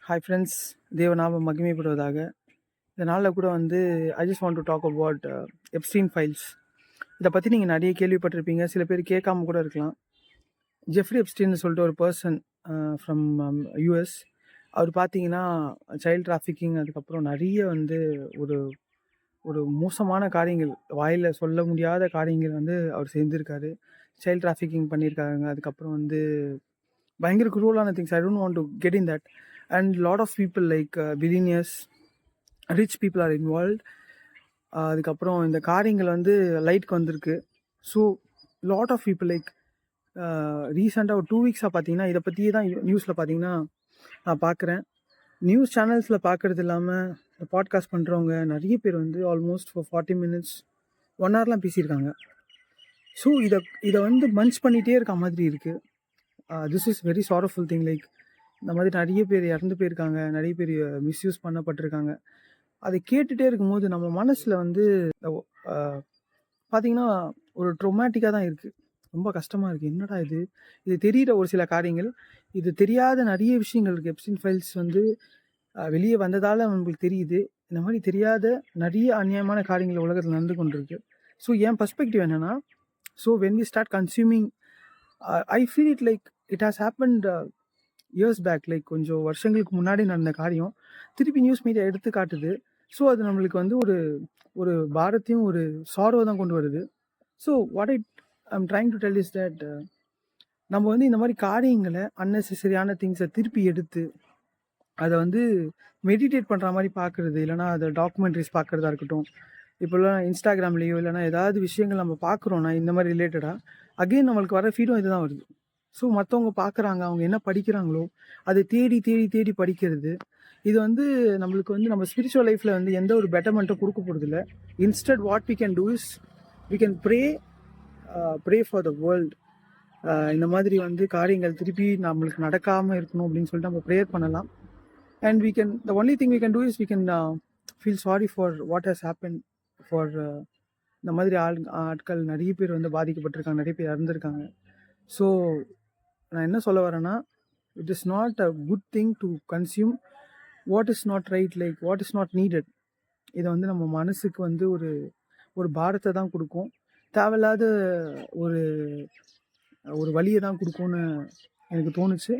Hi friends, தேவநாமம் மகிமைப்படுவதாக. இந்த நாளில் கூட I just want to talk about Epstein files. இதை பற்றி நீங்கள் நிறைய கேள்விப்பட்டிருப்பீங்க, சில பேர் கேட்காம கூட இருக்கலாம். ஜெஃப்ரி எப்ஸ்டீன்னு சொல்லிட்டு ஒரு பர்சன் ஃப்ரம் யூஎஸ். அவர் பார்த்தீங்கன்னா சைல்ட் டிராஃபிக்கிங், அதுக்கப்புறம் நிறைய ஒரு ஒரு மோசமான காரியங்கள், வாயில் சொல்ல முடியாத காரியங்கள் அவர் செஞ்சுருக்காரு. சைல்ட் டிராஃபிக்கிங் பண்ணியிருக்காங்க. அதுக்கப்புறம் பயங்கர குரூவலான things. I don't want to get in that. And lot of people like billionaires, rich people are involve. அதுக்கப்புறம் இந்த காரியங்கள் லைட்க்கு வந்திருக்கு. So lot of people like ரீசெண்டாக ஒரு 2 வீக்ஸாக பார்த்தீங்கன்னா இதை பற்றியே தான் நியூஸில் பார்த்தீங்கன்னா நான் பார்க்குறேன். நியூஸ் சேனல்ஸில் பார்க்குறது இல்லாமல் இந்த பாட்காஸ்ட் பண்ணுறவங்க நிறைய பேர் ஆல்மோஸ்ட் ஃபார் 40 minutes 1 hourலாம் பேசியிருக்காங்க. ஸோ இதை மன்ச் பண்ணிகிட்டே இருக்க மாதிரி இருக்குது. This is very சாரஃபுல் thing. Like இந்த மாதிரி நிறைய பேர் இறந்து போயிருக்காங்க, நிறைய பேர் மிஸ்யூஸ் பண்ணப்பட்டிருக்காங்க. அதை கேட்டுகிட்டே இருக்கும்போது நம்ம மனசில் பார்த்திங்கன்னா ஒரு ட்ரொமேட்டிக்காக தான் இருக்குது. ரொம்ப கஷ்டமாக இருக்குது. என்னடா இது தெரிகிற ஒரு சில காரியங்கள், இது தெரியாத நிறைய விஷயங்கள் இருக்குது. எப்ஸ்டீன் ஃபைல்ஸ் வெளியே வந்ததால் அவங்களுக்கு தெரியுது. இந்த மாதிரி தெரியாத நிறைய அநியாயமான காரியங்கள் உலகத்தில் நடந்து கொண்டிருக்கு. ஸோ என் பர்ஸ்பெக்டிவ் என்னென்னா, so when we start consuming, I feel it like it has happened years back. Like கொஞ்சம் வருஷங்களுக்கு முன்னாடி நடந்த காரியம் திருப்பி நியூஸ் மீடியா எடுத்து காட்டுது. ஸோ அது நம்மளுக்கு ஒரு ஒரு பாரத்தையும் ஒரு சாரோ தான் கொண்டு வருது. So what I'm trying to tell is that நம்ம இந்த மாதிரி காரியங்களை, அன்னெசரியான திங்ஸை திருப்பி எடுத்து அதை மெடிடேட் பண்ணுற மாதிரி பார்க்குறது, இல்லைனா அதை டாக்குமெண்ட்ரிஸ் பார்க்குறதா இருக்கட்டும். இப்போல்லாம் இன்ஸ்டாகிராம்லேயோ இல்லைனா ஏதாவது விஷயங்கள் நம்ம பார்க்குறோன்னா இந்த மாதிரி ரிலேட்டடாக அகெயின் நம்மளுக்கு வர ஃபீடும் இது தான் வருது. ஸோ மற்றவங்க பார்க்குறாங்க, அவங்க என்ன படிக்கிறாங்களோ அதை தேடி தேடி தேடி படிக்கிறது. இது நம்மளுக்கு நம்ம ஸ்பிரிச்சுவல் லைஃப்பில் எந்த ஒரு பெட்டர்மெண்ட்டும் கொடுக்க போகிறதில்ல. Instead what we can do is we can pray for the world. இந்த மாதிரி காரியங்கள் திருப்பி நம்மளுக்கு நடக்காமல் இருக்கணும் அப்படின்னு சொல்லிட்டு நம்ம ப்ரேயர் பண்ணலாம். And we can, the only thing we can do is we can feel sorry for what has happened for இந்த மாதிரி ஆட்கள் நிறைய பேர் பாதிக்கப்பட்டிருக்காங்க, நிறைய பேர் இறந்துருக்காங்க. ஸோ நான் என்ன சொல்ல வரேன்னா, it is not a good thing to consume what is not right, like what is not needed. இதை நம்ம மனசுக்கு ஒரு ஒரு பாரத்தை தான் கொடுக்கும், தேவையில்லாத ஒரு ஒரு வழியை தான் கொடுக்கும்னு எனக்கு தோணுச்சு.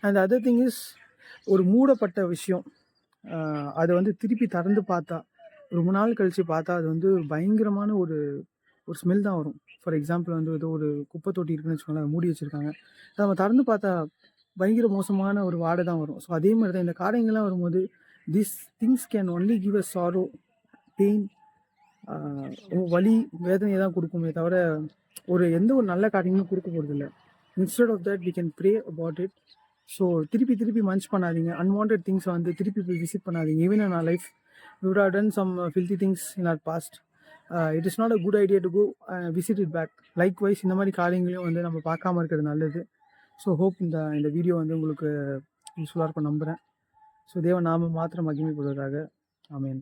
அண்ட் அதர் திங் இஸ், ஒரு மூடப்பட்ட விஷயம் அதை திருப்பி திறந்து பார்த்தா, ரொம்ப நாள் கழித்து பார்த்தா அது ஒரு பயங்கரமான ஒரு ஒரு ஸ்மெல் தான் வரும். ஃபார் எக்ஸாம்பிள் ஏதோ ஒரு குப்பை தொட்டி இருக்குன்னு வச்சுக்கோங்களேன், அதை மூடி வச்சுருக்காங்க. நம்ம திறந்து பார்த்தா பயங்கர மோசமான ஒரு வாடை தான் வரும். ஸோ அதே மாதிரி தான் இந்த காரியங்கள்லாம் வரும்போது this things can only give a sorrow, pain, வலி, வேதனையை தான் கொடுக்குமே தவிர எந்த ஒரு நல்ல காரியங்களும் கொடுக்க போகிறதில்ல. Instead of that we can pray about it. So திருப்பி மன்ச் பண்ணாதீங்க. அன்வான்ட் திங்ஸை திருப்பி போய் விசிட் பண்ணாதீங்க. Even in our life we would have done some filthy things in our past. It is not a good idea to go visit it back. Likewise இந்த மாதிரி காரியங்களையும் நம்ம பார்க்காம இருக்கிறது நல்லது. ஸோ ஹோப் இந்த வீடியோ உங்களுக்கு யூஸ்ஃபுல்லாக இருக்கும் நம்புகிறேன். ஸோ தேவ நாம மாத்திரம் மகிமைப்படுவதாக. ஆமென்.